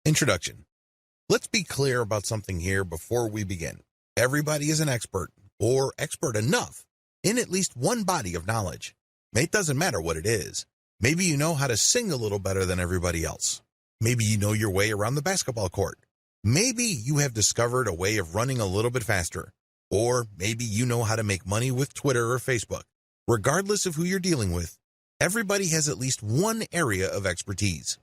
Introduction. Let's be clear about something here before we begin. Everybody is an expert, or expert enough, in at least one body of knowledge. It doesn't matter what it is. Maybe you know how to sing a little better than everybody else. Maybe you know your way around the basketball court. Maybe you have discovered a way of running a little bit faster. Or maybe you know how to make money with Twitter or Facebook. Regardless of who you're dealing with, everybody has at least one area of expertise.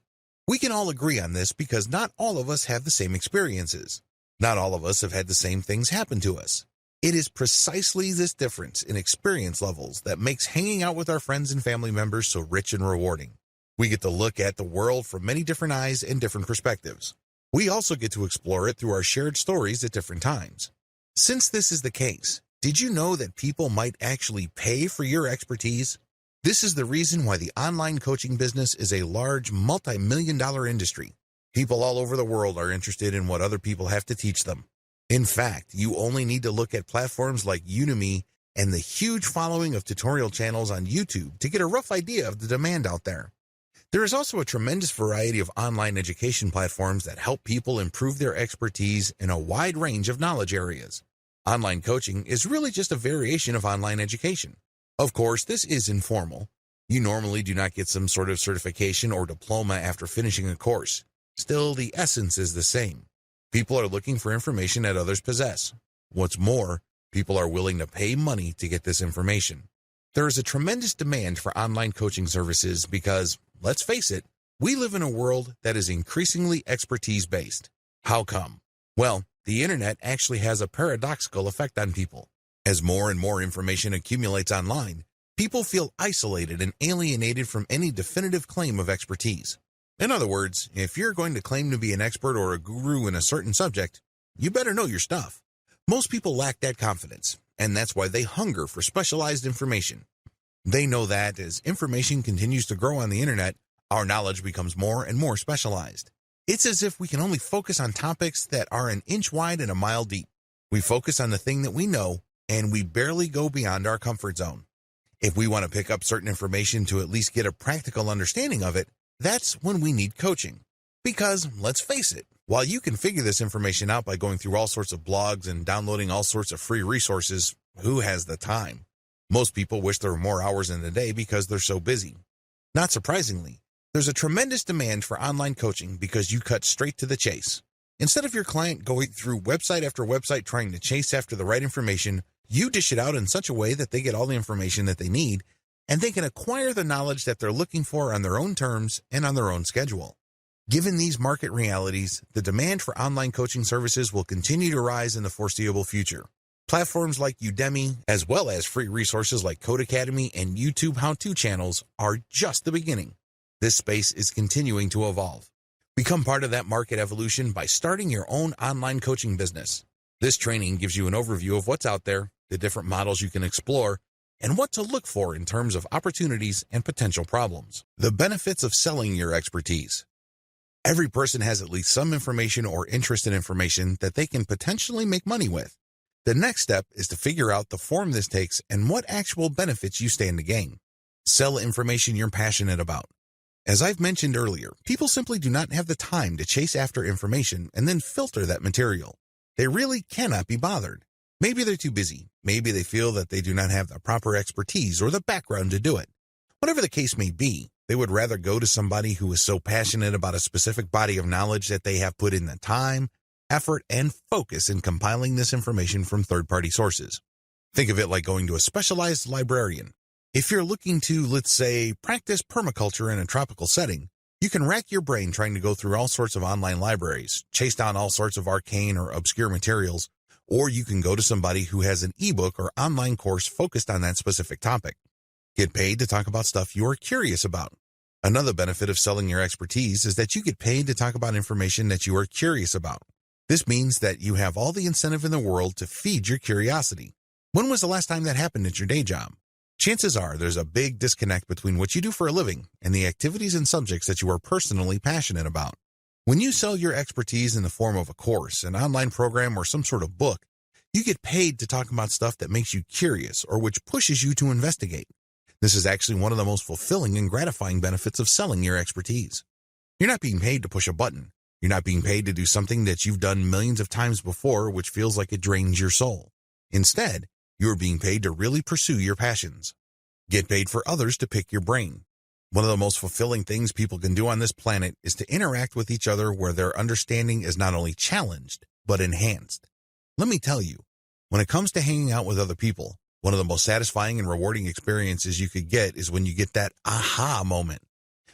We can all agree on this because not all of us have the same experiences. Not all of us have had the same things happen to us. It is precisely this difference in experience levels that makes hanging out with our friends and family members so rich and rewarding. We get to look at the world from many different eyes and different perspectives. We also get to explore it through our shared stories at different times. Since this is the case, did you know that people might actually pay for your expertise? This is the reason why the online coaching business is a large multi-million-dollar industry. People all over the world are interested in what other people have to teach them. In fact, you only need to look at platforms like Udemy and the huge following of tutorial channels on YouTube to get a rough idea of the demand out there. There is also a tremendous variety of online education platforms that help people improve their expertise in a wide range of knowledge areas. Online coaching is really just a variation of online education. Of course, this is informal. You normally do not get some sort of certification or diploma after finishing a course. Still, the essence is the same. People are looking for information that others possess. What's more, people are willing to pay money to get this information. There is a tremendous demand for online coaching services because, let's face it, we live in a world that is increasingly expertise-based. How come? Well, the internet actually has a paradoxical effect on people. As more and more information accumulates online, people feel isolated and alienated from any definitive claim of expertise. In other words, if you're going to claim to be an expert or a guru in a certain subject, you better know your stuff. Most people lack that confidence, and that's why they hunger for specialized information. They know that as information continues to grow on the internet, our knowledge becomes more and more specialized. It's as if we can only focus on topics that are an inch wide and a mile deep. We focus on the thing that we know, and we barely go beyond our comfort zone. If we want to pick up certain information to at least get a practical understanding of it, that's when we need coaching. Because, let's face it, while you can figure this information out by going through all sorts of blogs and downloading all sorts of free resources, who has the time? Most people wish there were more hours in the day because they're so busy. Not surprisingly, there's a tremendous demand for online coaching because you cut straight to the chase. Instead of your client going through website after website trying to chase after the right information, you dish it out in such a way that they get all the information that they need, and they can acquire the knowledge that they're looking for on their own terms and on their own schedule. Given these market realities, the demand for online coaching services will continue to rise in the foreseeable future. Platforms like Udemy, as well as free resources like Code Academy and YouTube how-to channels, are just the beginning. This space is continuing to evolve. Become part of that market evolution by starting your own online coaching business. This training gives you an overview of what's out there, the different models you can explore, and what to look for in terms of opportunities and potential problems. The benefits of selling your expertise. Every person has at least some information or interest in information that they can potentially make money with. The next step is to figure out the form this takes and what actual benefits you stand to gain. Sell information you're passionate about. As I've mentioned earlier, people simply do not have the time to chase after information and then filter that material. They really cannot be bothered. Maybe they're too busy. Maybe they feel that they do not have the proper expertise or the background to do it. Whatever the case may be, they would rather go to somebody who is so passionate about a specific body of knowledge that they have put in the time, effort, and focus in compiling this information from third-party sources. Think of it like going to a specialized librarian. If you're looking to, let's say, practice permaculture in a tropical setting, you can rack your brain trying to go through all sorts of online libraries, chase down all sorts of arcane or obscure materials, or you can go to somebody who has an ebook or online course focused on that specific topic. Get paid to talk about stuff you are curious about. Another benefit of selling your expertise is that you get paid to talk about information that you are curious about. This means that you have all the incentive in the world to feed your curiosity. When was the last time that happened at your day job? Chances are there's a big disconnect between what you do for a living and the activities and subjects that you are personally passionate about. When you sell your expertise in the form of a course, an online program, or some sort of book, you get paid to talk about stuff that makes you curious or which pushes you to investigate. This is actually one of the most fulfilling and gratifying benefits of selling your expertise. You're not being paid to push a button. You're not being paid to do something that you've done millions of times before, which feels like it drains your soul. Instead, you're being paid to really pursue your passions. Get paid for others to pick your brain. One of the most fulfilling things people can do on this planet is to interact with each other where their understanding is not only challenged, but enhanced. Let me tell you, when it comes to hanging out with other people, one of the most satisfying and rewarding experiences you could get is when you get that aha moment.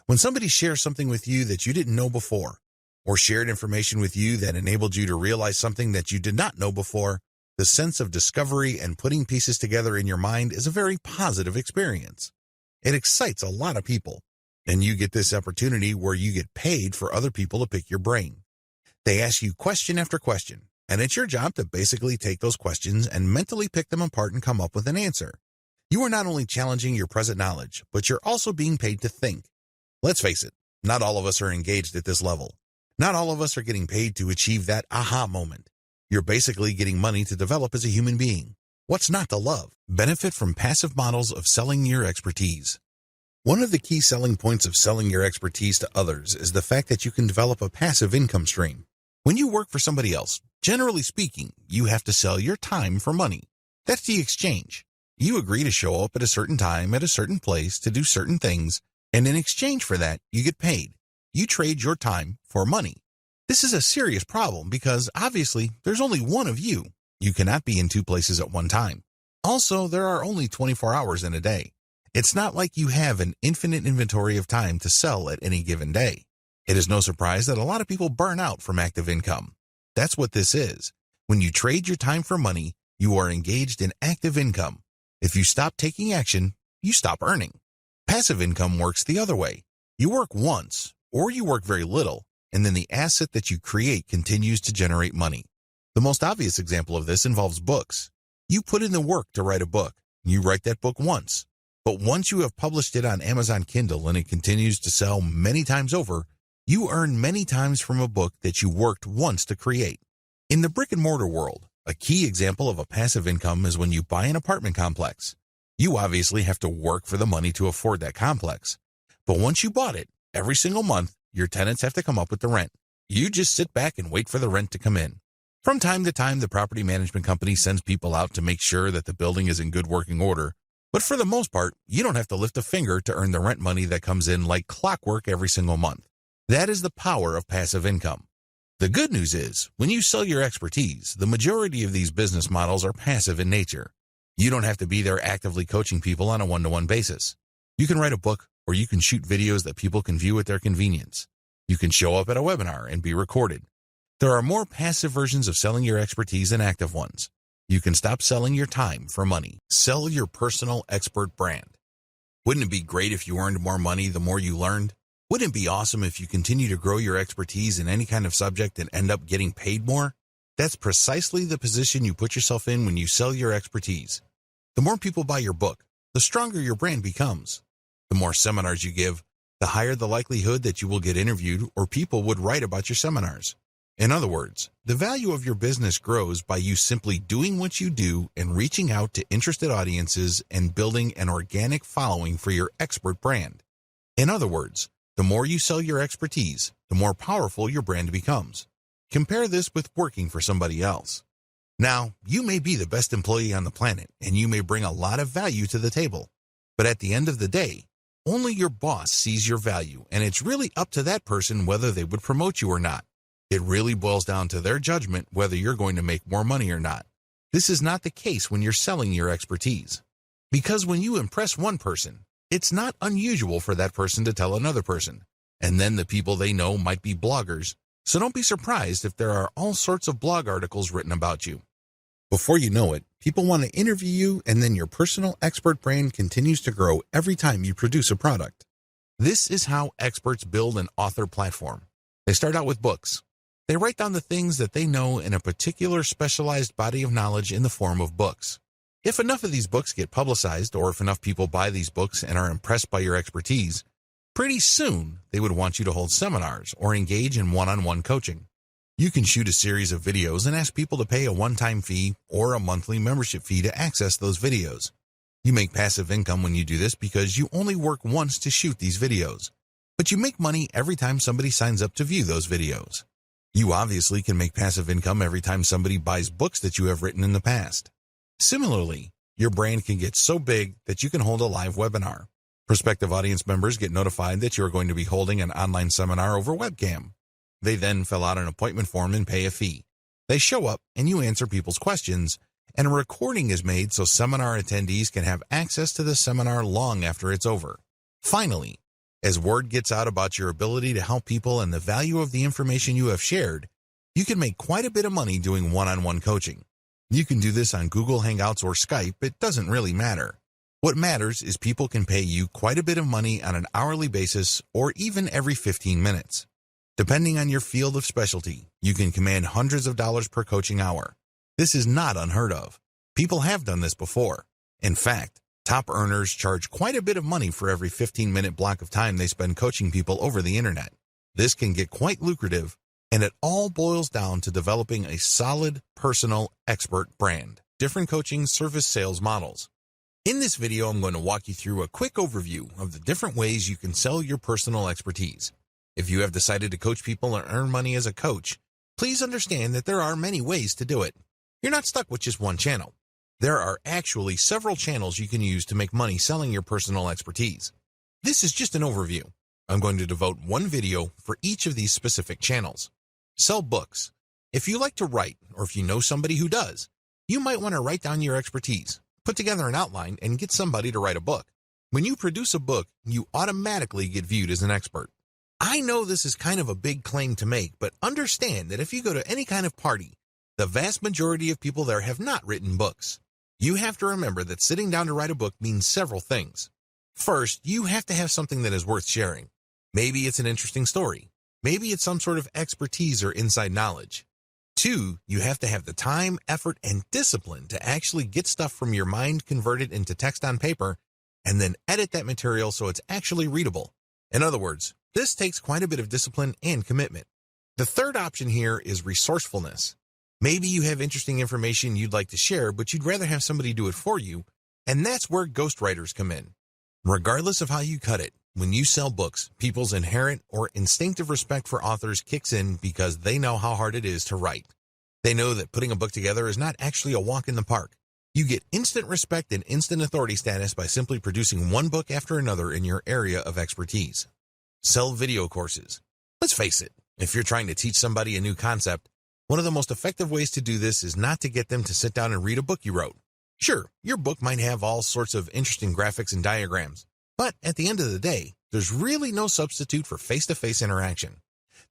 When somebody shares something with you that you didn't know before, or shared information with you that enabled you to realize something that you did not know before, the sense of discovery and putting pieces together in your mind is a very positive experience. It excites a lot of people, and you get this opportunity where you get paid for other people to pick your brain. They ask you question after question, and it's your job to basically take those questions and mentally pick them apart and come up with an answer. You are not only challenging your present knowledge, but you're also being paid to think. Let's face it, not all of us are engaged at this level. Not all of us are getting paid to achieve that aha moment. You're basically getting money to develop as a human being. What's not to love? Benefit from passive models of selling your expertise. One of the key selling points of selling your expertise to others is the fact that you can develop a passive income stream. When you work for somebody else, generally speaking, you have to sell your time for money. That's the exchange. You agree to show up at a certain time at a certain place to do certain things, and in exchange for that, you get paid. You trade your time for money. This is a serious problem because obviously there's only one of you. You cannot be in two places at one time. Also, there are only 24 hours in a day. It's not like you have an infinite inventory of time to sell at any given day. It is no surprise that a lot of people burn out from active income. That's what this is. When you trade your time for money, you are engaged in active income. If you stop taking action, you stop earning. Passive income works the other way. You work once, or you work very little, and then the asset that you create continues to generate money. The most obvious example of this involves books. You put in the work to write a book. You write that book once. But once you have published it on Amazon Kindle and it continues to sell many times over, you earn many times from a book that you worked once to create. In the brick-and-mortar world, a key example of a passive income is when you buy an apartment complex. You obviously have to work for the money to afford that complex. But once you bought it, every single month, your tenants have to come up with the rent. You just sit back and wait for the rent to come in. From time to time, the property management company sends people out to make sure that the building is in good working order. But for the most part, you don't have to lift a finger to earn the rent money that comes in like clockwork every single month. That is the power of passive income. The good news is, when you sell your expertise, the majority of these business models are passive in nature. You don't have to be there actively coaching people on a one-to-one basis. You can write a book, or you can shoot videos that people can view at their convenience. You can show up at a webinar and be recorded. There are more passive versions of selling your expertise than active ones. You can stop selling your time for money. Sell your personal expert brand. Wouldn't it be great if you earned more money the more you learned? Wouldn't it be awesome if you continue to grow your expertise in any kind of subject and end up getting paid more? That's precisely the position you put yourself in when you sell your expertise. The more people buy your book, the stronger your brand becomes. The more seminars you give, the higher the likelihood that you will get interviewed or people would write about your seminars. In other words, the value of your business grows by you simply doing what you do and reaching out to interested audiences and building an organic following for your expert brand. In other words, the more you sell your expertise, the more powerful your brand becomes. Compare this with working for somebody else. Now, you may be the best employee on the planet and you may bring a lot of value to the table. But at the end of the day, only your boss sees your value, and it's really up to that person whether they would promote you or not. It really boils down to their judgment whether you're going to make more money or not. This is not the case when you're selling your expertise. Because when you impress one person, it's not unusual for that person to tell another person. And then the people they know might be bloggers, so don't be surprised if there are all sorts of blog articles written about you. Before you know it, people want to interview you, and then your personal expert brand continues to grow every time you produce a product. This is how experts build an author platform. They start out with books. They write down the things that they know in a particular specialized body of knowledge in the form of books. If enough of these books get publicized, or if enough people buy these books and are impressed by your expertise, pretty soon they would want you to hold seminars or engage in one-on-one coaching. You can shoot a series of videos and ask people to pay a one-time fee or a monthly membership fee to access those videos. You make passive income when you do this because you only work once to shoot these videos, but you make money every time somebody signs up to view those videos. You obviously can make passive income every time somebody buys books that you have written in the past. Similarly, your brand can get so big that you can hold a live webinar. Prospective audience members get notified that you are going to be holding an online seminar over webcam. They then fill out an appointment form and pay a fee. They show up and you answer people's questions, and a recording is made so seminar attendees can have access to the seminar long after it's over. Finally, as word gets out about your ability to help people and the value of the information you have shared, you can make quite a bit of money doing one-on-one coaching. You can do this on Google Hangouts or Skype, it doesn't really matter. What matters is people can pay you quite a bit of money on an hourly basis or even every 15 minutes. Depending on your field of specialty, you can command hundreds of dollars per coaching hour. This is not unheard of. People have done this before. In fact, top earners charge quite a bit of money for every 15-minute block of time they spend coaching people over the internet. This can get quite lucrative, and it all boils down to developing a solid, personal, expert brand. Different coaching service sales models. In this video, I'm going to walk you through a quick overview of the different ways you can sell your personal expertise. If you have decided to coach people and earn money as a coach, please understand that there are many ways to do it. You're not stuck with just one channel. There are actually several channels you can use to make money selling your personal expertise. This is just an overview. I'm going to devote one video for each of these specific channels. Sell books. If you like to write, or if you know somebody who does, you might want to write down your expertise, put together an outline, and get somebody to write a book. When you produce a book, you automatically get viewed as an expert. I know this is kind of a big claim to make, but understand that if you go to any kind of party, the vast majority of people there have not written books. You have to remember that sitting down to write a book means several things. First, you have to have something that is worth sharing. Maybe it's an interesting story. Maybe it's some sort of expertise or inside knowledge. 2, you have to have the time, effort, and discipline to actually get stuff from your mind converted into text on paper and then edit that material so it's actually readable. In other words, this takes quite a bit of discipline and commitment. The third option here is resourcefulness. Maybe you have interesting information you'd like to share, but you'd rather have somebody do it for you, and that's where ghostwriters come in. Regardless of how you cut it, when you sell books, people's inherent or instinctive respect for authors kicks in because they know how hard it is to write. They know that putting a book together is not actually a walk in the park. You get instant respect and instant authority status by simply producing one book after another in your area of expertise. Sell video courses. Let's face it, if you're trying to teach somebody a new concept, one of the most effective ways to do this is not to get them to sit down and read a book you wrote. Sure, your book might have all sorts of interesting graphics and diagrams, but at the end of the day, there's really no substitute for face-to-face interaction.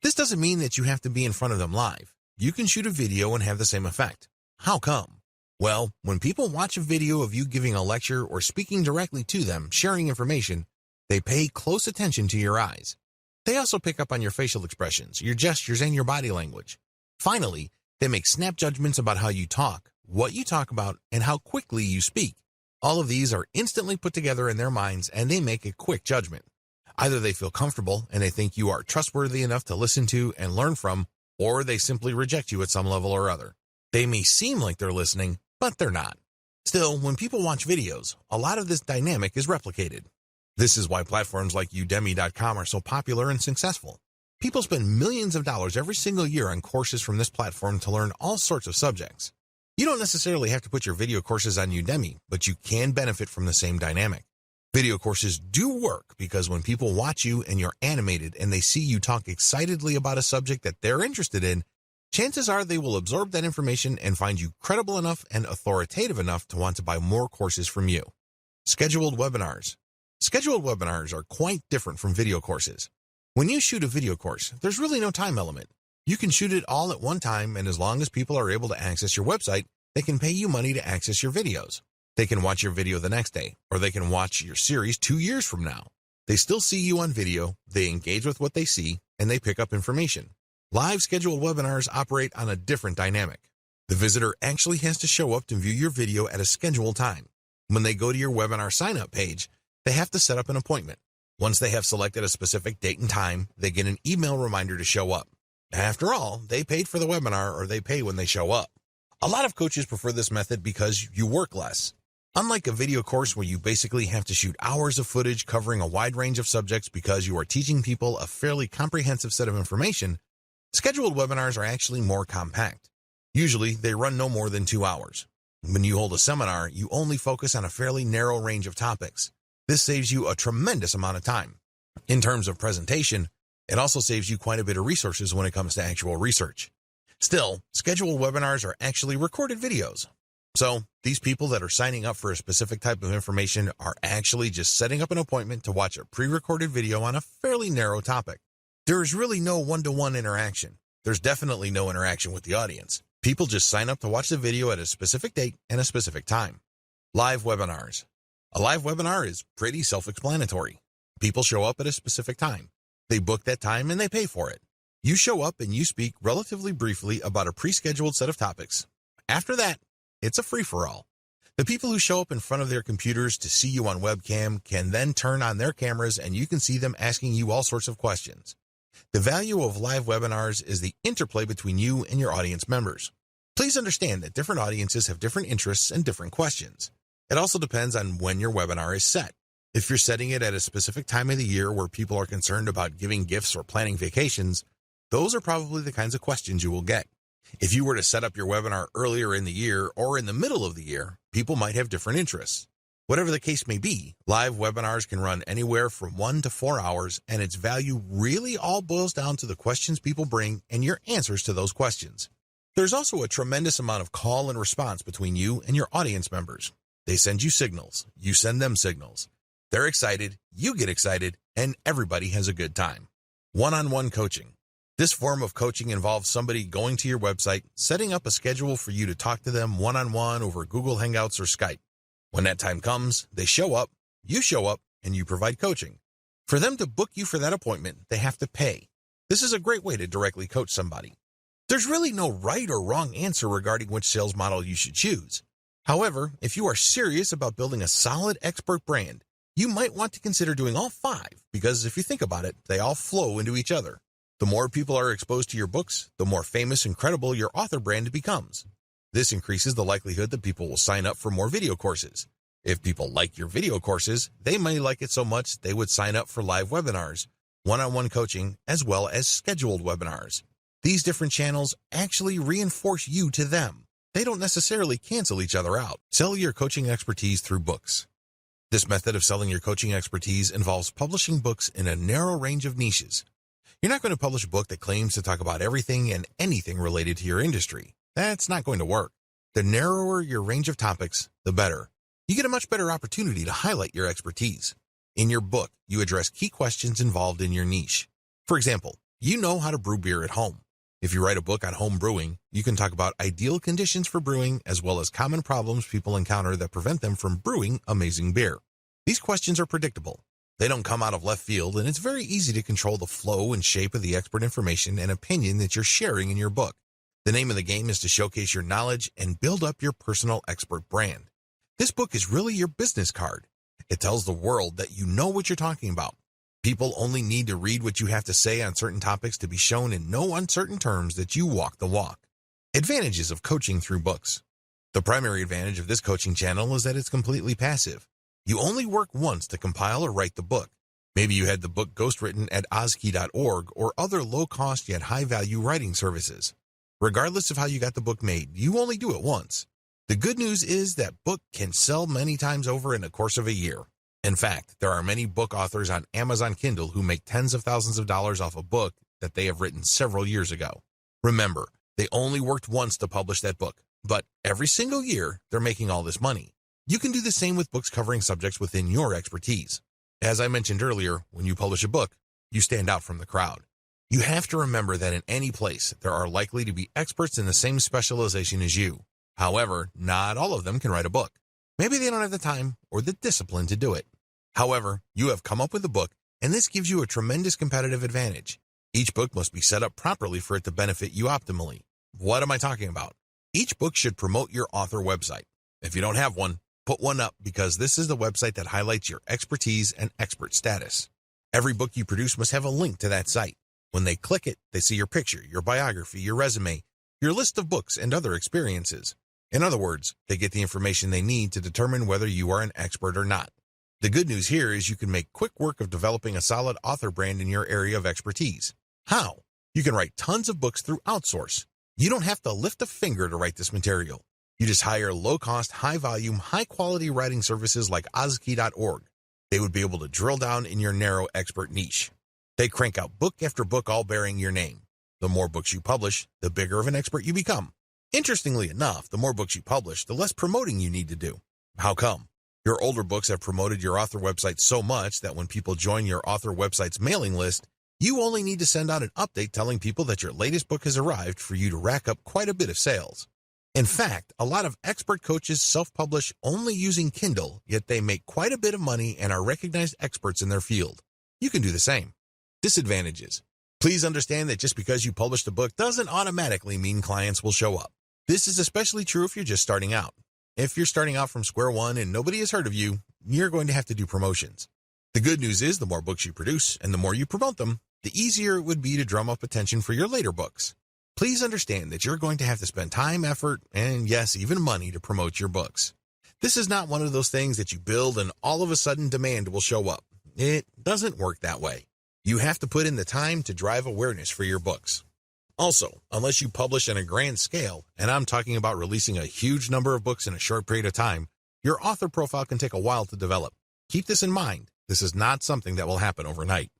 This doesn't mean that you have to be in front of them live. You can shoot a video and have the same effect. How come? Well, when people watch a video of you giving a lecture or speaking directly to them, sharing information, they pay close attention to your eyes. They also pick up on your facial expressions, your gestures, and your body language. Finally, they make snap judgments about how you talk, what you talk about, and how quickly you speak. All of these are instantly put together in their minds, and they make a quick judgment. Either they feel comfortable and they think you are trustworthy enough to listen to and learn from, or they simply reject you at some level or other. They may seem like they're listening, but they're not. Still, when people watch videos, a lot of this dynamic is replicated. This is why platforms like Udemy.com are so popular and successful. People spend millions of dollars every single year on courses from this platform to learn all sorts of subjects. You don't necessarily have to put your video courses on Udemy, but you can benefit from the same dynamic. Video courses do work because when people watch you and you're animated and they see you talk excitedly about a subject that they're interested in, chances are they will absorb that information and find you credible enough and authoritative enough to want to buy more courses from you. Scheduled webinars. Scheduled webinars are quite different from video courses. When you shoot a video course, there's really no time element. You can shoot it all at one time, and as long as people are able to access your website, they can pay you money to access your videos. They can watch your video the next day, or they can watch your series 2 years from now. They still see you on video, they engage with what they see, and they pick up information. Live scheduled webinars operate on a different dynamic. The visitor actually has to show up to view your video at a scheduled time. When they go to your webinar sign-up page, they have to set up an appointment. Once they have selected a specific date and time, they get an email reminder to show up. After all, they paid for the webinar, or they pay when they show up. A lot of coaches prefer this method because you work less. Unlike a video course where you basically have to shoot hours of footage covering a wide range of subjects because you are teaching people a fairly comprehensive set of information, Scheduled webinars are actually more compact. Usually, they run no more than 2 hours. When you hold a seminar, you only focus on a fairly narrow range of topics. This saves you a tremendous amount of time. In terms of presentation, it also saves you quite a bit of resources when it comes to actual research. Still, scheduled webinars are actually recorded videos. So, these people that are signing up for a specific type of information are actually just setting up an appointment to watch a pre-recorded video on a fairly narrow topic. There is really no one-to-one interaction. There's definitely no interaction with the audience. People just sign up to watch the video at a specific date and a specific time. Live webinars. A live webinar is pretty self-explanatory. People show up at a specific time. They book that time and they pay for it. You show up and you speak relatively briefly about a pre-scheduled set of topics. After that, it's a free-for-all. The people who show up in front of their computers to see you on webcam can then turn on their cameras and you can see them asking you all sorts of questions. The value of live webinars is the interplay between you and your audience members. Please understand that different audiences have different interests and different questions. It also depends on when your webinar is set. If you're setting it at a specific time of the year where people are concerned about giving gifts or planning vacations, those are probably the kinds of questions you will get. If you were to set up your webinar earlier in the year or in the middle of the year, people might have different interests. Whatever the case may be, live webinars can run anywhere from 1 to 4 hours, and its value really all boils down to the questions people bring and your answers to those questions. There's also a tremendous amount of call and response between you and your audience members. They send you signals, you send them signals. They're excited, you get excited, and everybody has a good time. One-on-one coaching. This form of coaching involves somebody going to your website, setting up a schedule for you to talk to them one-on-one over Google Hangouts or Skype. When that time comes, they show up, and you provide coaching. For them to book you for that appointment, they have to pay. This is a great way to directly coach somebody. There's really no right or wrong answer regarding which sales model you should choose. However, if you are serious about building a solid expert brand, you might want to consider doing all 5 because if you think about it, they all flow into each other. The more people are exposed to your books, the more famous and credible your author brand becomes. This increases the likelihood that people will sign up for more video courses. If people like your video courses, they may like it so much they would sign up for live webinars, one-on-one coaching, as well as scheduled webinars. These different channels actually reinforce you to them. They don't necessarily cancel each other out. Sell your coaching expertise through books. This method of selling your coaching expertise involves publishing books in a narrow range of niches. You're not going to publish a book that claims to talk about everything and anything related to your industry. That's not going to work. The narrower your range of topics, the better. You get a much better opportunity to highlight your expertise. In your book, you address key questions involved in your niche. For example, you know how to brew beer at home. If you write a book on home brewing, you can talk about ideal conditions for brewing as well as common problems people encounter that prevent them from brewing amazing beer. These questions are predictable. They don't come out of left field, and it's very easy to control the flow and shape of the expert information and opinion that you're sharing in your book. The name of the game is to showcase your knowledge and build up your personal expert brand. This book is really your business card. It tells the world that you know what you're talking about. People only need to read what you have to say on certain topics to be shown in no uncertain terms that you walk the walk. Advantages of coaching through books. The primary advantage of this coaching channel is that it's completely passive. You only work once to compile or write the book. Maybe you had the book ghostwritten at ozkey.org or other low-cost yet high-value writing services. Regardless of how you got the book made, you only do it once. The good news is that book can sell many times over in the course of a year. In fact, there are many book authors on Amazon Kindle who make tens of thousands of dollars off a book that they have written several years ago. Remember, they only worked once to publish that book, but every single year, they're making all this money. You can do the same with books covering subjects within your expertise. As I mentioned earlier, when you publish a book, you stand out from the crowd. You have to remember that in any place, there are likely to be experts in the same specialization as you. However, not all of them can write a book. Maybe they don't have the time or the discipline to do it. However, you have come up with a book, and this gives you a tremendous competitive advantage. Each book must be set up properly for it to benefit you optimally. What am I talking about? Each book should promote your author website. If you don't have one, put one up because this is the website that highlights your expertise and expert status. Every book you produce must have a link to that site. When they click it, they see your picture, your biography, your resume, your list of books, and other experiences. In other words, they get the information they need to determine whether you are an expert or not. The good news here is you can make quick work of developing a solid author brand in your area of expertise. How? You can write tons of books through outsource. You don't have to lift a finger to write this material. You just hire low-cost, high-volume, high-quality writing services like Ozkey.org. They would be able to drill down in your narrow expert niche. They crank out book after book all bearing your name. The more books you publish, the bigger of an expert you become. Interestingly enough, the more books you publish, the less promoting you need to do. How come? Your older books have promoted your author website so much that when people join your author website's mailing list, you only need to send out an update telling people that your latest book has arrived for you to rack up quite a bit of sales. In fact, a lot of expert coaches self-publish only using Kindle, yet they make quite a bit of money and are recognized experts in their field. You can do the same. Disadvantages. Please understand that just because you published a book doesn't automatically mean clients will show up. This is especially true if you're just starting out. If you're starting out from square one and nobody has heard of you, you're going to have to do promotions. The good news is the more books you produce and the more you promote them, the easier it would be to drum up attention for your later books. Please understand that you're going to have to spend time, effort, and yes, even money to promote your books. This is not one of those things that you build and all of a sudden demand will show up. It doesn't work that way. You have to put in the time to drive awareness for your books. Also, unless you publish on a grand scale, and I'm talking about releasing a huge number of books in a short period of time, your author profile can take a while to develop. Keep this in mind. This is not something that will happen overnight.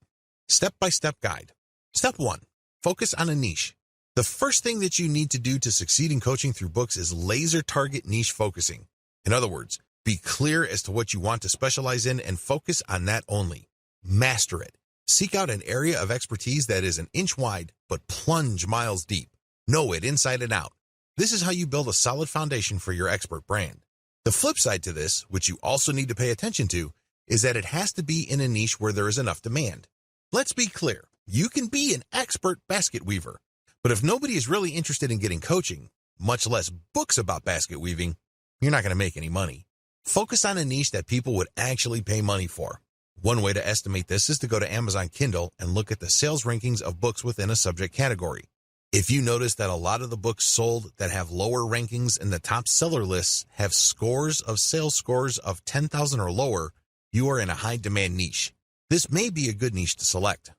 Step-by-step guide. Step 1. Focus on a niche. The first thing that you need to do to succeed in coaching through books is laser target niche focusing. In other words, be clear as to what you want to specialize in and focus on that only. Master it. Seek out an area of expertise that is an inch wide, but plunge miles deep. Know it inside and out. This is how you build a solid foundation for your expert brand. The flip side to this, which you also need to pay attention to, is that it has to be in a niche where there is enough demand. Let's be clear. You can be an expert basket weaver, but if nobody is really interested in getting coaching, much less books about basket weaving, you're not going to make any money. Focus on a niche that people would actually pay money for. One way to estimate this is to go to Amazon Kindle and look at the sales rankings of books within a subject category. If you notice that a lot of the books sold that have lower rankings in the top seller lists have sales scores of 10,000 or lower, you are in a high demand niche. This may be a good niche to select.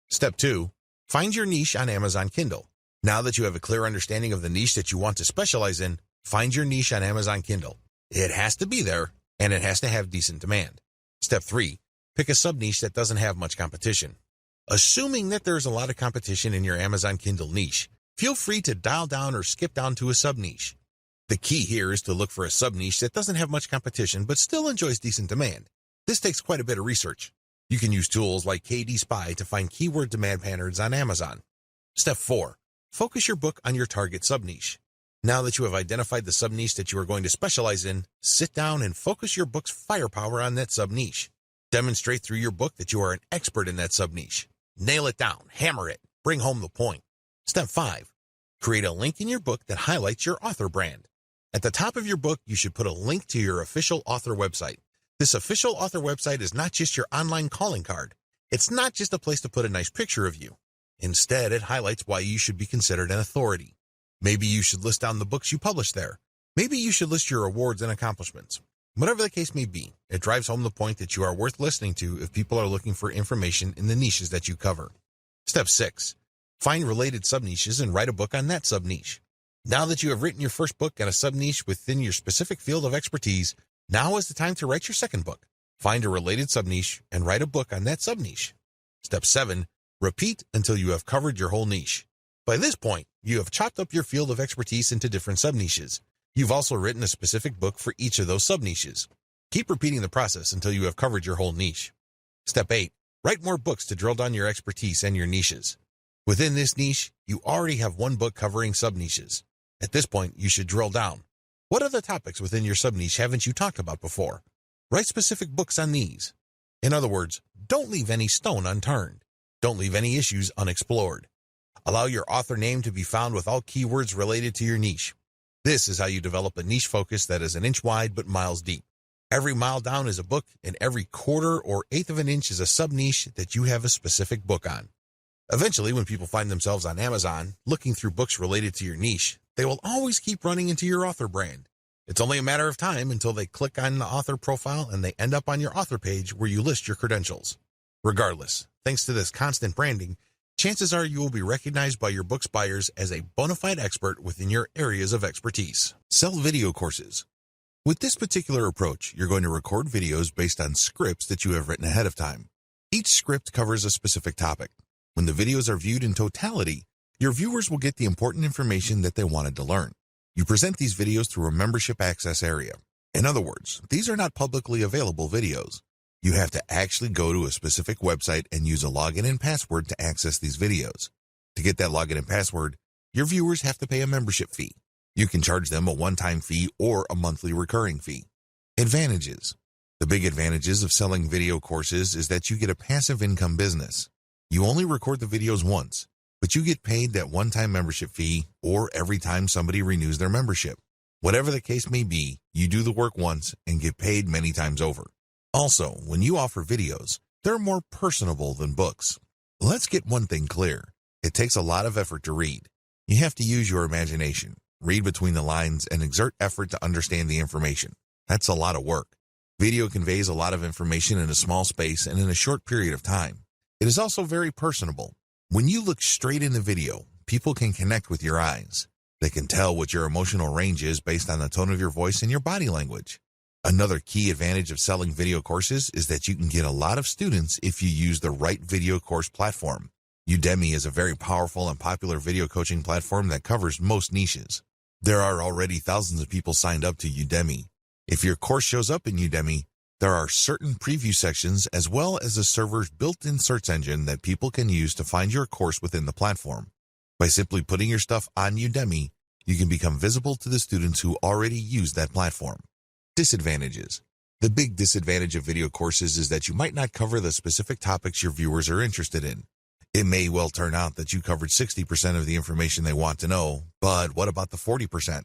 Step 2. Find your niche on Amazon Kindle. Now that you have a clear understanding of the niche that you want to specialize in, find your niche on Amazon Kindle. It has to be there, and it has to have decent demand. Step 3. Pick a sub-niche that doesn't have much competition. Assuming that there's a lot of competition in your Amazon Kindle niche, feel free to dial down or skip down to a sub-niche. The key here is to look for a sub-niche that doesn't have much competition but still enjoys decent demand. This takes quite a bit of research. You can use tools like KD Spy to find keyword demand patterns on Amazon. Step 4. Focus your book on your target sub-niche. Now that you have identified the sub-niche that you are going to specialize in, sit down and focus your book's firepower on that sub-niche. Demonstrate through your book that you are an expert in that sub-niche. Nail it down, hammer it, bring home the point. Step 5. Create a link in your book that highlights your author brand. At the top of your book, you should put a link to your official author website. This official author website is not just your online calling card. It's not just a place to put a nice picture of you. Instead, it highlights why you should be considered an authority. Maybe you should list down the books you publish there. Maybe you should list your awards and accomplishments. Whatever the case may be, it drives home the point that you are worth listening to if people are looking for information in the niches that you cover. Step 6. Find related sub-niches and write a book on that sub-niche. Now that you have written your first book on a sub-niche within your specific field of expertise, now is the time to write your second book. Find a related sub-niche and write a book on that sub-niche. Step 7. Repeat until you have covered your whole niche. By this point, you have chopped up your field of expertise into different sub-niches. You've also written a specific book for each of those sub-niches. Keep repeating the process until you have covered your whole niche. Step 8. Write more books to drill down your expertise and your niches. Within this niche, you already have one book covering sub-niches. At this point, you should drill down. What other topics within your sub-niche haven't you talked about before? Write specific books on these. In other words, don't leave any stone unturned. Don't leave any issues unexplored. Allow your author name to be found with all keywords related to your niche. This is how you develop a niche focus that is an inch wide but miles deep. Every mile down is a book, and every quarter or eighth of an inch is a sub-niche that you have a specific book on. Eventually, when people find themselves on Amazon looking through books related to your niche, they will always keep running into your author brand. It's only a matter of time until they click on the author profile and they end up on your author page where you list your credentials. Regardless, thanks to this constant branding, Chances are you will be recognized by your book's buyers as a bona fide expert within your areas of expertise. Sell video courses. With this particular approach, you're going to record videos based on scripts that you have written ahead of time. Each script covers a specific topic. When the videos are viewed in totality, your viewers will get the important information that they wanted to learn. You present these videos through a membership access area. In other words, these are not publicly available videos. You have to actually go to a specific website and use a login and password to access these videos. To get that login and password, your viewers have to pay a membership fee. You can charge them a one-time fee or a monthly recurring fee. Advantages. The big advantages of selling video courses is that you get a passive income business. You only record the videos once, but you get paid that one-time membership fee or every time somebody renews their membership. Whatever the case may be, you do the work once and get paid many times over. Also, when you offer videos, they're more personable than books. Let's get one thing clear. It takes a lot of effort to read. You have to use your imagination, read between the lines, and exert effort to understand the information. That's a lot of work. Video conveys a lot of information in a small space and in a short period of time. It is also very personable. When you look straight in the video, people can connect with your eyes. They can tell what your emotional range is based on the tone of your voice and your body language. Another key advantage of selling video courses is that you can get a lot of students if you use the right video course platform. Udemy is a very powerful and popular video coaching platform that covers most niches. There are already thousands of people signed up to Udemy. If your course shows up in Udemy, there are certain preview sections as well as a server's built-in search engine that people can use to find your course within the platform. By simply putting your stuff on Udemy, you can become visible to the students who already use that platform. Disadvantages. The big disadvantage of video courses is that you might not cover the specific topics your viewers are interested in. It may well turn out that you covered 60% of the information they want to know, but what about the 40%?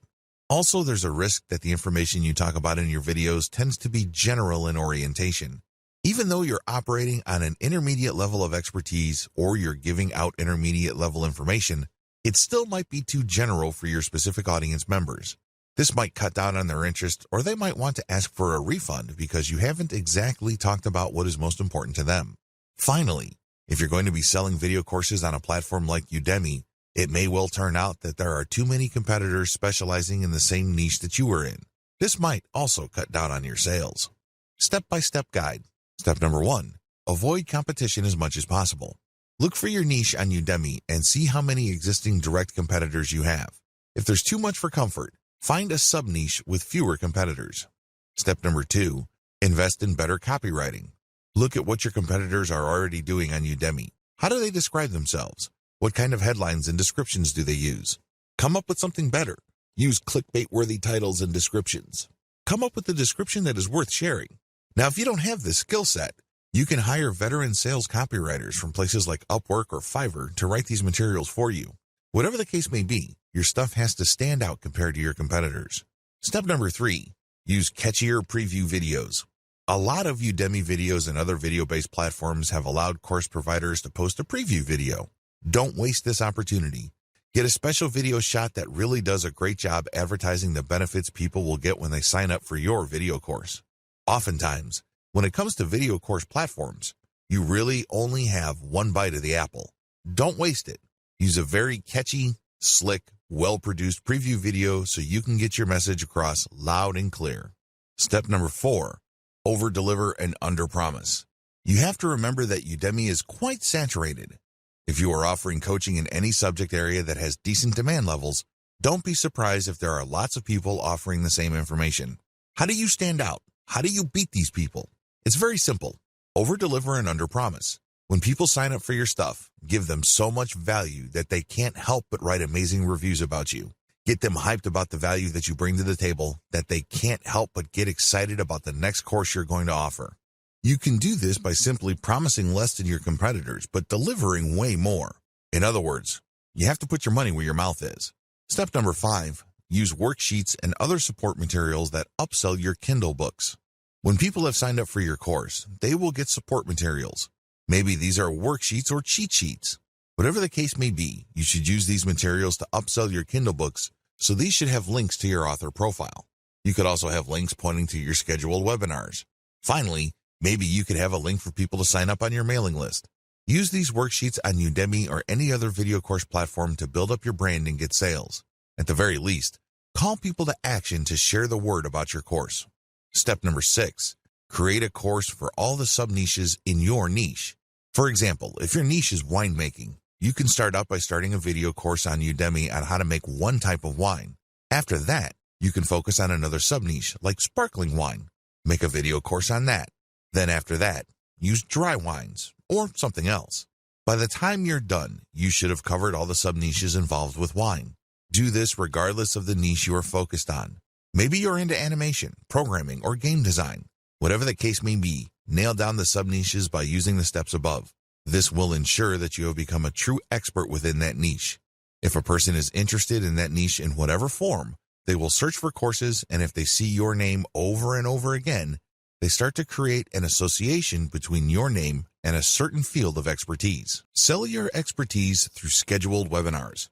Also, there's a risk that the information you talk about in your videos tends to be general in orientation. Even though you're operating on an intermediate level of expertise or you're giving out intermediate level information, it still might be too general for your specific audience members. This might cut down on their interest, or they might want to ask for a refund because you haven't exactly talked about what is most important to them. Finally, if you're going to be selling video courses on a platform like Udemy, it may well turn out that there are too many competitors specializing in the same niche that you are in. This might also cut down on your sales. Step-by-step guide. Step number 1. Avoid competition as much as possible. Look for your niche on Udemy and see how many existing direct competitors you have. If there's too much for comfort, find a sub-niche with fewer competitors. Step number 2. Invest in better copywriting. Look at what your competitors are already doing on Udemy. How do they describe themselves? What kind of headlines and descriptions do they use? Come up with something better. Use clickbait-worthy titles and descriptions. Come up with a description that is worth sharing. Now, if you don't have this skill set, you can hire veteran sales copywriters from places like Upwork or Fiverr to write these materials for you. Whatever the case may be, your stuff has to stand out compared to your competitors. Step number 3. Use catchier preview videos. A lot of Udemy videos and other video-based platforms have allowed course providers to post a preview video. Don't waste this opportunity. Get a special video shot that really does a great job advertising the benefits people will get when they sign up for your video course. Oftentimes, when it comes to video course platforms, you really only have one bite of the apple. Don't waste it. Use a very catchy, slick, well-produced preview video so you can get your message across loud and clear. Step number 4. Over-deliver and under-promise. You have to remember that Udemy is quite saturated. If you are offering coaching in any subject area that has decent demand levels, don't be surprised if there are lots of people offering the same information. How do you stand out? How do you beat these people? It's very simple. Over-deliver and under-promise. When people sign up for your stuff, give them so much value that they can't help but write amazing reviews about you. Get them hyped about the value that you bring to the table that they can't help but get excited about the next course you're going to offer. You can do this by simply promising less than your competitors, but delivering way more. In other words, you have to put your money where your mouth is. Step number 5, use worksheets and other support materials that upsell your Kindle books. When people have signed up for your course, they will get support materials. Maybe these are worksheets or cheat sheets. Whatever the case may be, you should use these materials to upsell your Kindle books, so these should have links to your author profile. You could also have links pointing to your scheduled webinars. Finally, maybe you could have a link for people to sign up on your mailing list. Use these worksheets on Udemy or any other video course platform to build up your brand and get sales. At the very least, call people to action to share the word about your course. Step number 6, create a course for all the sub-niches in your niche. For example, if your niche is winemaking, you can start out by starting a video course on Udemy on how to make one type of wine. After that, you can focus on another sub-niche like sparkling wine. Make a video course on that. Then after that, use dry wines or something else. By the time you're done, you should have covered all the sub-niches involved with wine. Do this regardless of the niche you are focused on. Maybe you're into animation, programming, or game design. Whatever the case may be, nail down the sub-niches by using the steps above. This will ensure that you have become a true expert within that niche. If a person is interested in that niche in whatever form, they will search for courses, and if they see your name over and over again, they start to create an association between your name and a certain field of expertise. Sell your expertise through scheduled webinars.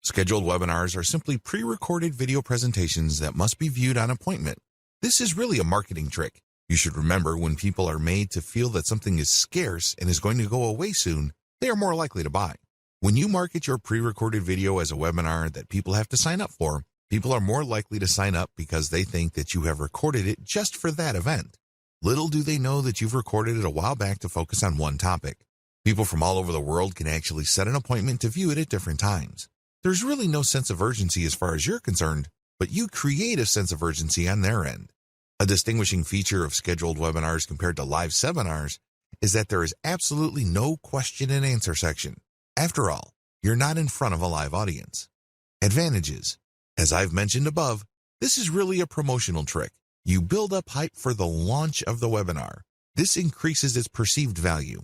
Scheduled webinars are simply pre-recorded video presentations that must be viewed on appointment. This is really a marketing trick. You should remember, when people are made to feel that something is scarce and is going to go away soon, they are more likely to buy. When you market your pre-recorded video as a webinar that people have to sign up for, people are more likely to sign up because they think that you have recorded it just for that event. Little do they know that you've recorded it a while back to focus on one topic. People from all over the world can actually set an appointment to view it at different times. There's really no sense of urgency as far as you're concerned, but you create a sense of urgency on their end. A distinguishing feature of scheduled webinars compared to live seminars is that there is absolutely no question and answer section. After all, you're not in front of a live audience. Advantages. As I've mentioned above, this is really a promotional trick. You build up hype for the launch of the webinar. This increases its perceived value.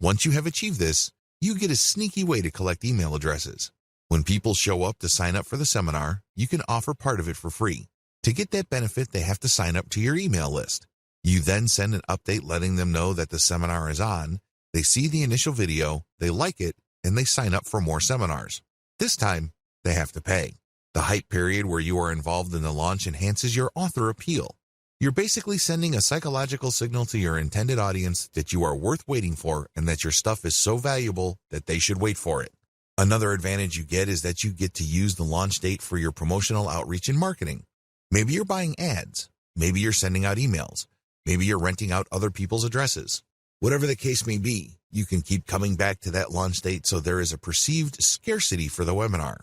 Once you have achieved this, you get a sneaky way to collect email addresses. When people show up to sign up for the seminar, you can offer part of it for free. To get that benefit, they have to sign up to your email list. You then send an update letting them know that the seminar is on. They see the initial video, they like it, and they sign up for more seminars. This time, they have to pay. The hype period where you are involved in the launch enhances your author appeal. You're basically sending a psychological signal to your intended audience that you are worth waiting for and that your stuff is so valuable that they should wait for it. Another advantage you get is that you get to use the launch date for your promotional outreach and marketing. Maybe you're buying ads. Maybe you're sending out emails. Maybe you're renting out other people's addresses. Whatever the case may be, you can keep coming back to that launch date so there is a perceived scarcity for the webinar.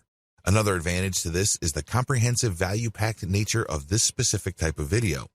Another advantage to this is the comprehensive value-packed nature of this specific type of video.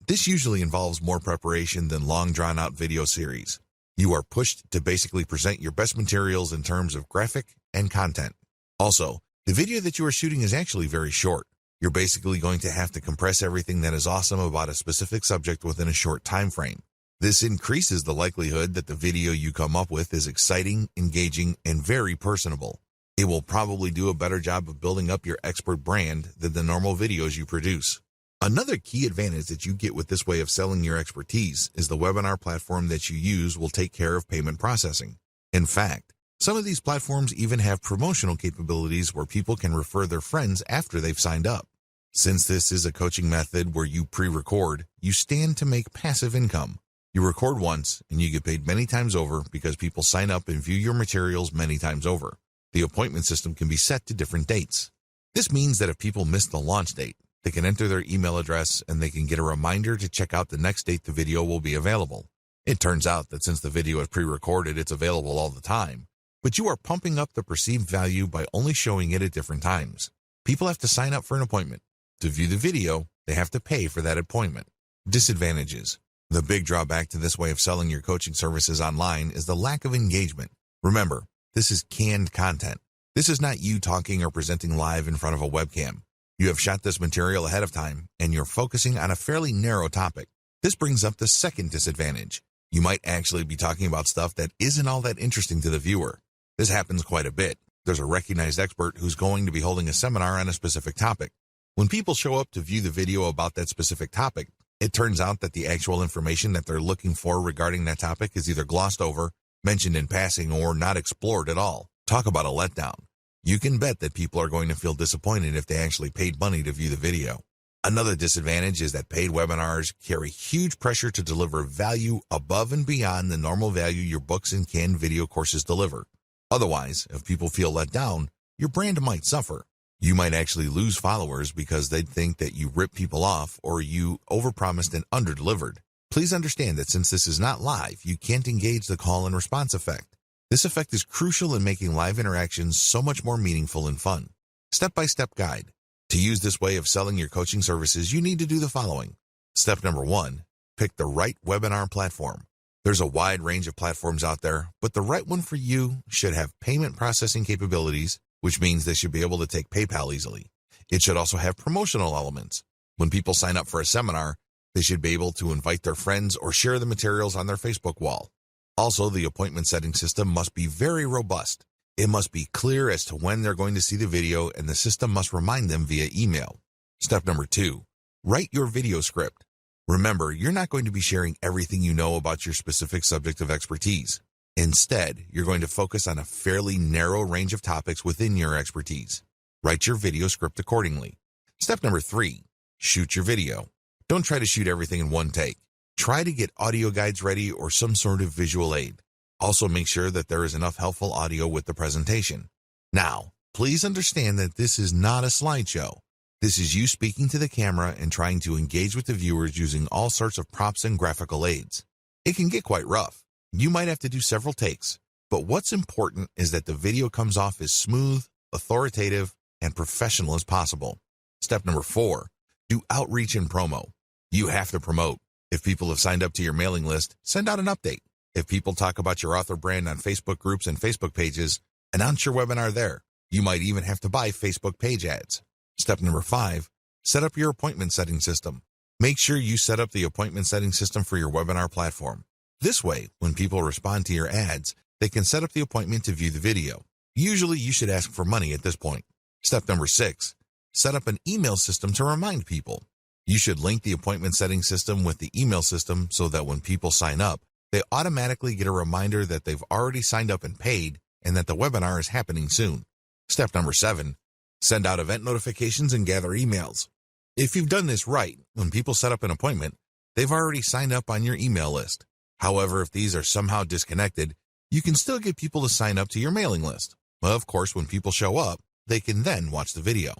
This usually involves more preparation than long drawn-out video series. You are pushed to basically present your best materials in terms of graphic and content. Also, the video that you are shooting is actually very short. You're basically going to have to compress everything that is awesome about a specific subject within a short time frame. This increases the likelihood that the video you come up with is exciting, engaging, and very personable. It will probably do a better job of building up your expert brand than the normal videos you produce. Another key advantage that you get with this way of selling your expertise is the webinar platform that you use will take care of payment processing. In fact, some of these platforms even have promotional capabilities where people can refer their friends after they've signed up. Since this is a coaching method where you pre-record, you stand to make passive income. You record once and you get paid many times over because people sign up and view your materials many times over. The appointment system can be set to different dates. This means that if people miss the launch date, they can enter their email address and they can get a reminder to check out the next date the video will be available. It turns out that since the video is pre-recorded, it's available all the time. But you are pumping up the perceived value by only showing it at different times. People have to sign up for an appointment. To view the video, they have to pay for that appointment. Disadvantages. The big drawback to this way of selling your coaching services online is the lack of engagement. Remember, this is canned content. This is not you talking or presenting live in front of a webcam. You have shot this material ahead of time, and you're focusing on a fairly narrow topic. This brings up the second disadvantage. You might actually be talking about stuff that isn't all that interesting to the viewer. This happens quite a bit. There's a recognized expert who's going to be holding a seminar on a specific topic. When people show up to view the video about that specific topic, it turns out that the actual information that they're looking for regarding that topic is either glossed over, mentioned in passing, or not explored at all. Talk about a letdown. You can bet that people are going to feel disappointed if they actually paid money to view the video. Another disadvantage is that paid webinars carry huge pressure to deliver value above and beyond the normal value your books and canned video courses deliver. Otherwise, if people feel let down, your brand might suffer. You might actually lose followers because they'd think that you ripped people off or you overpromised and underdelivered. Please understand that since this is not live, you can't engage the call and response effect. This effect is crucial in making live interactions so much more meaningful and fun. Step-by-step guide. To use this way of selling your coaching services, you need to do the following. Step number 1, pick the right webinar platform. There's a wide range of platforms out there, but the right one for you should have payment processing capabilities, which means they should be able to take PayPal easily. It should also have promotional elements. When people sign up for a seminar, they should be able to invite their friends or share the materials on their Facebook wall. Also, the appointment setting system must be very robust. It must be clear as to when they're going to see the video, and the system must remind them via email. Step number 2, write your video script. Remember, you're not going to be sharing everything you know about your specific subject of expertise. Instead, you're going to focus on a fairly narrow range of topics within your expertise. Write your video script accordingly. Step number 3, shoot your video. Don't try to shoot everything in one take. Try to get audio guides ready or some sort of visual aid. Also, make sure that there is enough helpful audio with the presentation. Now, please understand that this is not a slideshow. This is you speaking to the camera and trying to engage with the viewers using all sorts of props and graphical aids. It can get quite rough. You might have to do several takes, but what's important is that the video comes off as smooth, authoritative, and professional as possible. Step number 4, do outreach and promo. You have to promote. If people have signed up to your mailing list, send out an update. If people talk about your author brand on Facebook groups and Facebook pages, announce your webinar there. You might even have to buy Facebook page ads. Step number 5, set up your appointment setting system. Make sure you set up the appointment setting system for your webinar platform. This way, when people respond to your ads, they can set up the appointment to view the video. Usually, you should ask for money at this point. Step number 6, set up an email system to remind people. You should link the appointment setting system with the email system so that when people sign up, they automatically get a reminder that they've already signed up and paid and that the webinar is happening soon. Step number 7, send out event notifications and gather emails. If you've done this right, when people set up an appointment, they've already signed up on your email list. However, if these are somehow disconnected, you can still get people to sign up to your mailing list. Of course, when people show up, they can then watch the video.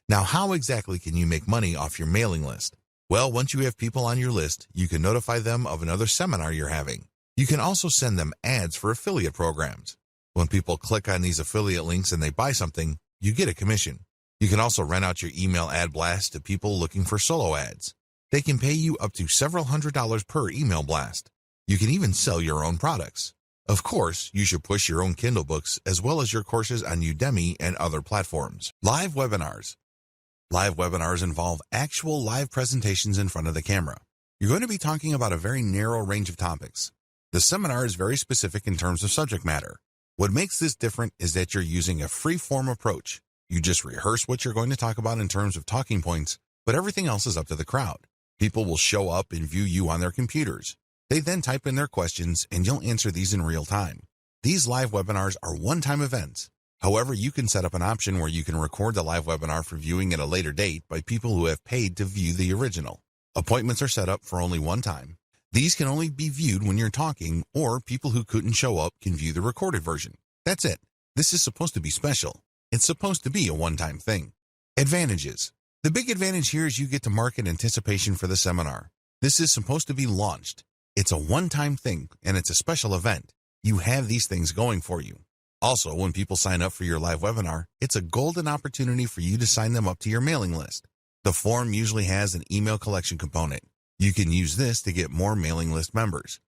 Now, how exactly can you make money off your mailing list? Well, once you have people on your list, you can notify them of another seminar you're having. You can also send them ads for affiliate programs. When people click on these affiliate links and they buy something, you get a commission. You can also rent out your email ad blast to people looking for solo ads. They can pay you up to several $100s per email blast. You can even sell your own products. Of course, you should push your own Kindle books as well as your courses on Udemy and other platforms. Live webinars. Live webinars involve actual live presentations in front of the camera. You're going to be talking about a very narrow range of topics. The seminar is very specific in terms of subject matter. What makes this different is that you're using a free-form approach. You just rehearse what you're going to talk about in terms of talking points, but everything else is up to the crowd. People will show up and view you on their computers. They then type in their questions, and you'll answer these in real time. These live webinars are one-time events. However, you can set up an option where you can record the live webinar for viewing at a later date by people who have paid to view the original. Appointments are set up for only one time. These can only be viewed when you're talking, or people who couldn't show up can view the recorded version. That's it. This is supposed to be special. It's supposed to be a one-time thing. Advantages. The big advantage here is you get to market anticipation for the seminar. This is supposed to be launched. It's a one-time thing, and it's a special event. You have these things going for you. Also, when people sign up for your live webinar, it's a golden opportunity for you to sign them up to your mailing list. The form usually has an email collection component. You can use this to get more mailing list members.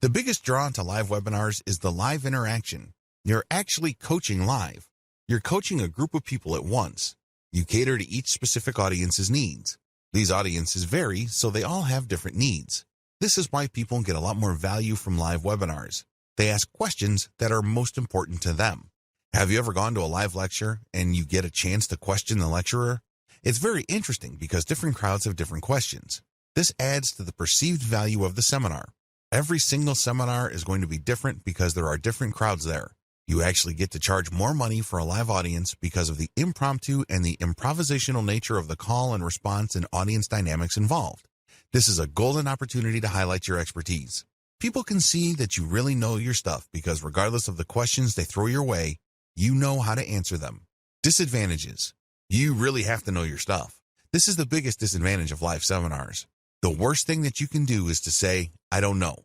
The biggest draw to live webinars is the live interaction. You're actually coaching live. You're coaching a group of people at once. You cater to each specific audience's needs. These audiences vary, so they all have different needs. This is why people get a lot more value from live webinars. They ask questions that are most important to them. Have you ever gone to a live lecture and you get a chance to question the lecturer? It's very interesting because different crowds have different questions. This adds to the perceived value of the seminar. Every single seminar is going to be different because there are different crowds there. You actually get to charge more money for a live audience because of the impromptu and the improvisational nature of the call and response and audience dynamics involved. This is a golden opportunity to highlight your expertise. People can see that you really know your stuff because regardless of the questions they throw your way, you know how to answer them. Disadvantages. You really have to know your stuff. This is the biggest disadvantage of live seminars. The worst thing that you can do is to say, I don't know.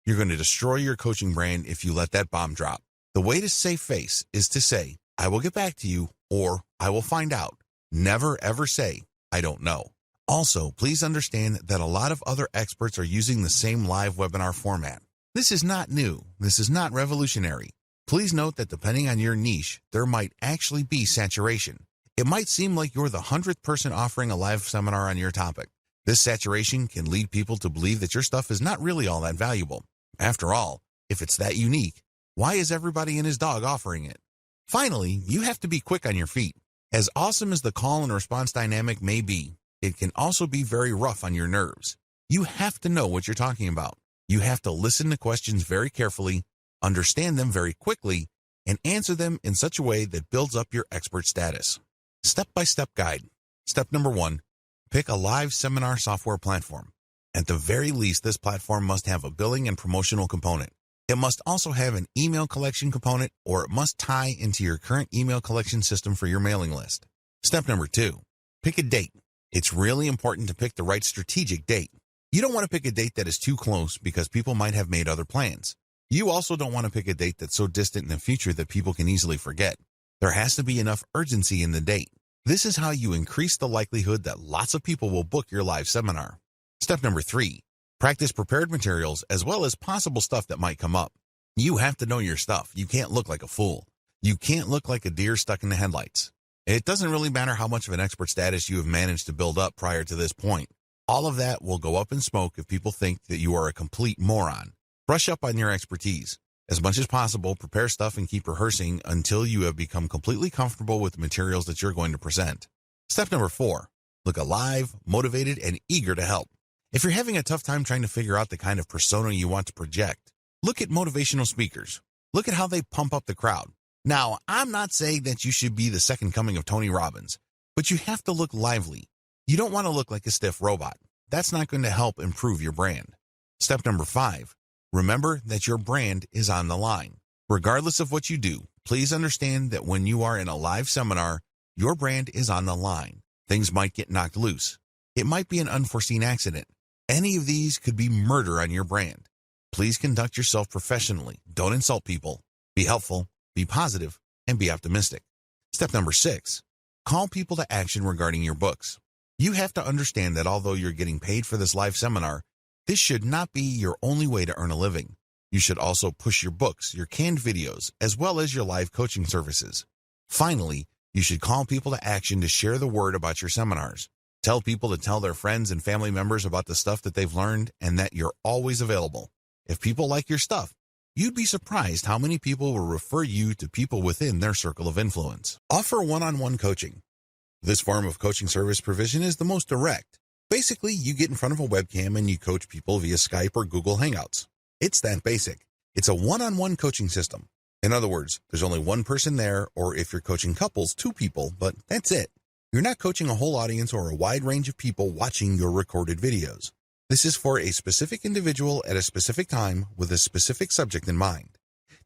You're going to destroy your coaching brand if you let that bomb drop. The way to save face is to say, I will get back to you, or I will find out. Never ever say, I don't know. Also, please understand that a lot of other experts are using the same live webinar format. This is not new. This is not revolutionary. Please note that depending on your niche, there might actually be saturation. It might seem like you're the 100th person offering a live seminar on your topic. This saturation can lead people to believe that your stuff is not really all that valuable. After all, if it's that unique, why is everybody and his dog offering it? Finally, you have to be quick on your feet. As awesome as the call and response dynamic may be, it can also be very rough on your nerves. You have to know what you're talking about. You have to listen to questions very carefully, understand them very quickly, and answer them in such a way that builds up your expert status. Step-by-step guide. Step number 1, pick a live seminar software platform. At the very least, this platform must have a billing and promotional component. It must also have an email collection component, or it must tie into your current email collection system for your mailing list. Step number 2, pick a date. It's really important to pick the right strategic date. You don't want to pick a date that is too close because people might have made other plans. You also don't want to pick a date that's so distant in the future that people can easily forget. There has to be enough urgency in the date. This is how you increase the likelihood that lots of people will book your live seminar. Step number 3, practice prepared materials as well as possible stuff that might come up. You have to know your stuff. You can't look like a fool. You can't look like a deer stuck in the headlights. It doesn't really matter how much of an expert status you have managed to build up prior to this point. All of that will go up in smoke if people think that you are a complete moron. Brush up on your expertise. As much as possible, prepare stuff and keep rehearsing until you have become completely comfortable with the materials that you're going to present. Step number 4, look alive, motivated, and eager to help. If you're having a tough time trying to figure out the kind of persona you want to project, look at motivational speakers. Look at how they pump up the crowd. Now, I'm not saying that you should be the second coming of Tony Robbins, but you have to look lively. You don't want to look like a stiff robot. That's not going to help improve your brand. Step number 5, remember that your brand is on the line. Regardless of what you do, please understand that when you are in a live seminar, your brand is on the line. Things might get knocked loose. It might be an unforeseen accident. Any of these could be murder on your brand. Please conduct yourself professionally. Don't insult people. Be helpful, be positive, and be optimistic. Step number 6, call people to action regarding your books. You have to understand that although you're getting paid for this live seminar, this should not be your only way to earn a living. You should also push your books, your canned videos, as well as your live coaching services. Finally, you should call people to action to share the word about your seminars. Tell people to tell their friends and family members about the stuff that they've learned and that you're always available. If people like your stuff, you'd be surprised how many people will refer you to people within their circle of influence. Offer one-on-one coaching. This form of coaching service provision is the most direct. Basically, you get in front of a webcam and you coach people via Skype or Google Hangouts. It's that basic. It's a one-on-one coaching system. In other words, there's only one person there, or if you're coaching couples, 2 people, but that's it. You're not coaching a whole audience or a wide range of people watching your recorded videos. This is for a specific individual at a specific time with a specific subject in mind.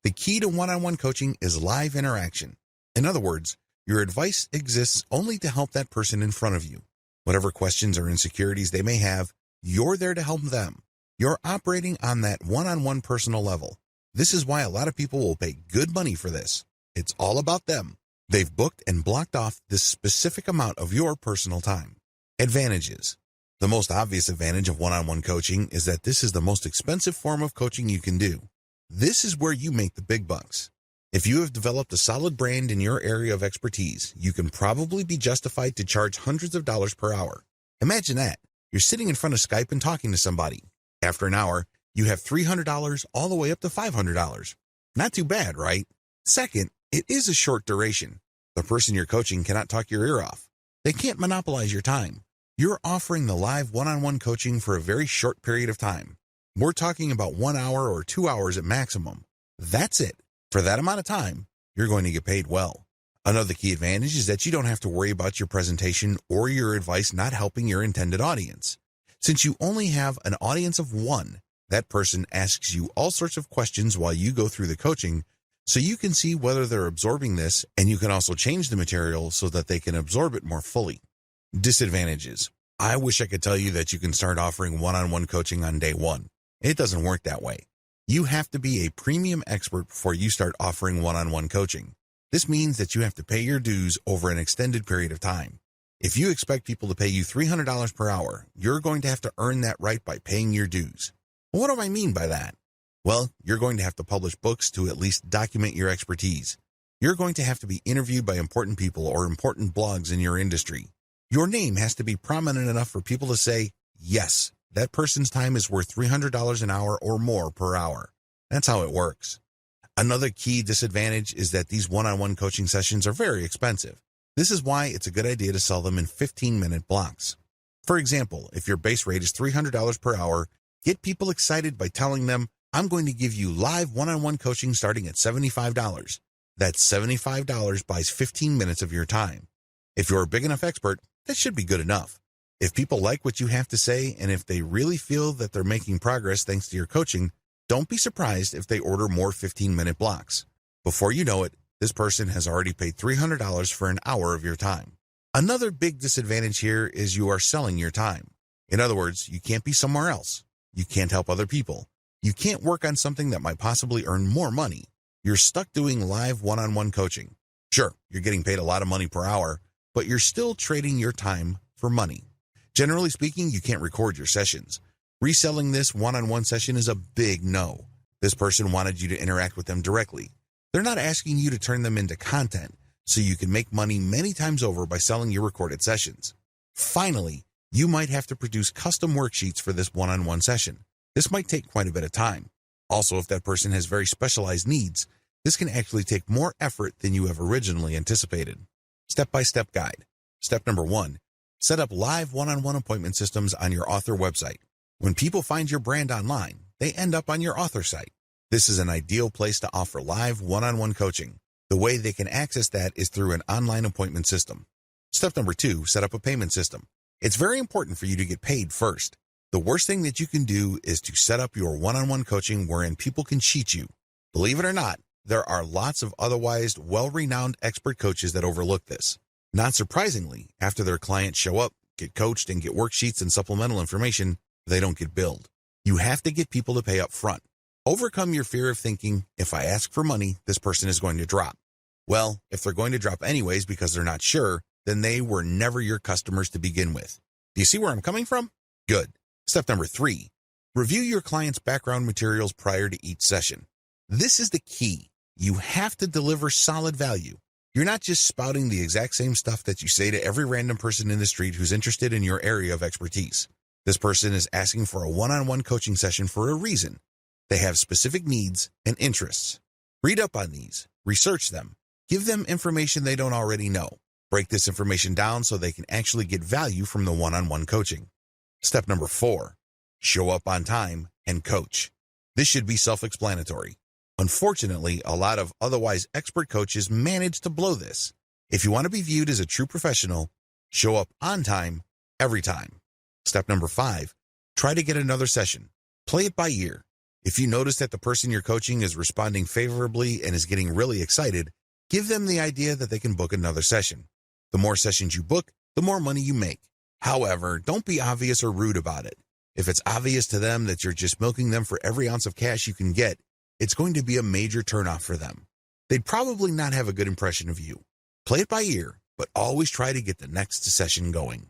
The key to one-on-one coaching is live interaction. In other words, your advice exists only to help that person in front of you. Whatever questions or insecurities they may have, you're there to help them. You're operating on that one-on-one personal level. This is why a lot of people will pay good money for this. It's all about them. They've booked and blocked off this specific amount of your personal time. Advantages. The most obvious advantage of one-on-one coaching is that this is the most expensive form of coaching you can do. This is where you make the big bucks. If you have developed a solid brand in your area of expertise, you can probably be justified to charge hundreds of dollars per hour. Imagine that. You're sitting in front of Skype and talking to somebody. After an hour, you have $300 all the way up to $500. Not too bad, right? Second, it is a short duration. The person you're coaching cannot talk your ear off. They can't monopolize your time. You're offering the live one-on-one coaching for a very short period of time. We're talking about 1 hour or 2 hours at maximum. That's it. For that amount of time, you're going to get paid well. Another key advantage is that you don't have to worry about your presentation or your advice not helping your intended audience. Since you only have an audience of one, that person asks you all sorts of questions while you go through the coaching, so you can see whether they're absorbing this, and you can also change the material so that they can absorb it more fully. Disadvantages. I wish I could tell you that you can start offering one-on-one coaching on day one. It doesn't work that way. You have to be a premium expert before you start offering one-on-one coaching. This means that you have to pay your dues over an extended period of time. If you expect people to pay you $300 per hour, you're going to have to earn that right by paying your dues. What do I mean by that? Well, you're going to have to publish books to at least document your expertise. You're going to have to be interviewed by important people or important blogs in your industry. Your name has to be prominent enough for people to say, yes, that person's time is worth $300 an hour or more per hour. That's how it works. Another key disadvantage is that these one-on-one coaching sessions are very expensive. This is why it's a good idea to sell them in 15-minute blocks. For example, if your base rate is $300 per hour, get people excited by telling them, I'm going to give you live one-on-one coaching starting at $75. That's $75 buys 15 minutes of your time. If you're a big enough expert, that should be good enough. If people like what you have to say, and if they really feel that they're making progress thanks to your coaching, don't be surprised if they order more 15-minute blocks. Before you know it, this person has already paid $300 for an hour of your time. Another big disadvantage here is you are selling your time. In other words, you can't be somewhere else. You can't help other people. You can't work on something that might possibly earn more money. You're stuck doing live one-on-one coaching. Sure, you're getting paid a lot of money per hour, but you're still trading your time for money. Generally speaking, you can't record your sessions. Reselling this one-on-one session is a big no. This person wanted you to interact with them directly. They're not asking you to turn them into content, so you can make money many times over by selling your recorded sessions. Finally, you might have to produce custom worksheets for this one-on-one session. This might take quite a bit of time. Also, if that person has very specialized needs, this can actually take more effort than you have originally anticipated. Step-by-step guide. Step number 1. Set up live one-on-one appointment systems on your author website. When people find your brand online, they end up on your author site. This is an ideal place to offer live one-on-one coaching. The way they can access that is through an online appointment system. Step number 2, set up a payment system. It's very important for you to get paid first. The worst thing that you can do is to set up your one-on-one coaching wherein people can cheat you. Believe it or not, there are lots of otherwise well-renowned expert coaches that overlook this. Not surprisingly, after their clients show up, get coached, and get worksheets and supplemental information, they don't get billed. You have to get people to pay up front. Overcome your fear of thinking, if I ask for money, this person is going to drop. Well, if they're going to drop anyways because they're not sure, then they were never your customers to begin with. Do you see where I'm coming from? Good. Step number 3, review your client's background materials prior to each session. This is the key. You have to deliver solid value. You're not just spouting the exact same stuff that you say to every random person in the street who's interested in your area of expertise. This person is asking for a one-on-one coaching session for a reason. They have specific needs and interests. Read up on these, research them, give them information they don't already know. Break this information down so they can actually get value from the one-on-one coaching. Step number 4, show up on time and coach. This should be self-explanatory. Unfortunately, a lot of otherwise expert coaches manage to blow this. If you want to be viewed as a true professional, show up on time every time. Step number 5, try to get another session. Play it by ear. If you notice that the person you're coaching is responding favorably and is getting really excited, give them the idea that they can book another session. The more sessions you book, the more money you make. However, don't be obvious or rude about it. If it's obvious to them that you're just milking them for every ounce of cash you can get, it's going to be a major turnoff for them. They'd probably not have a good impression of you. Play it by ear, but always try to get the next session going.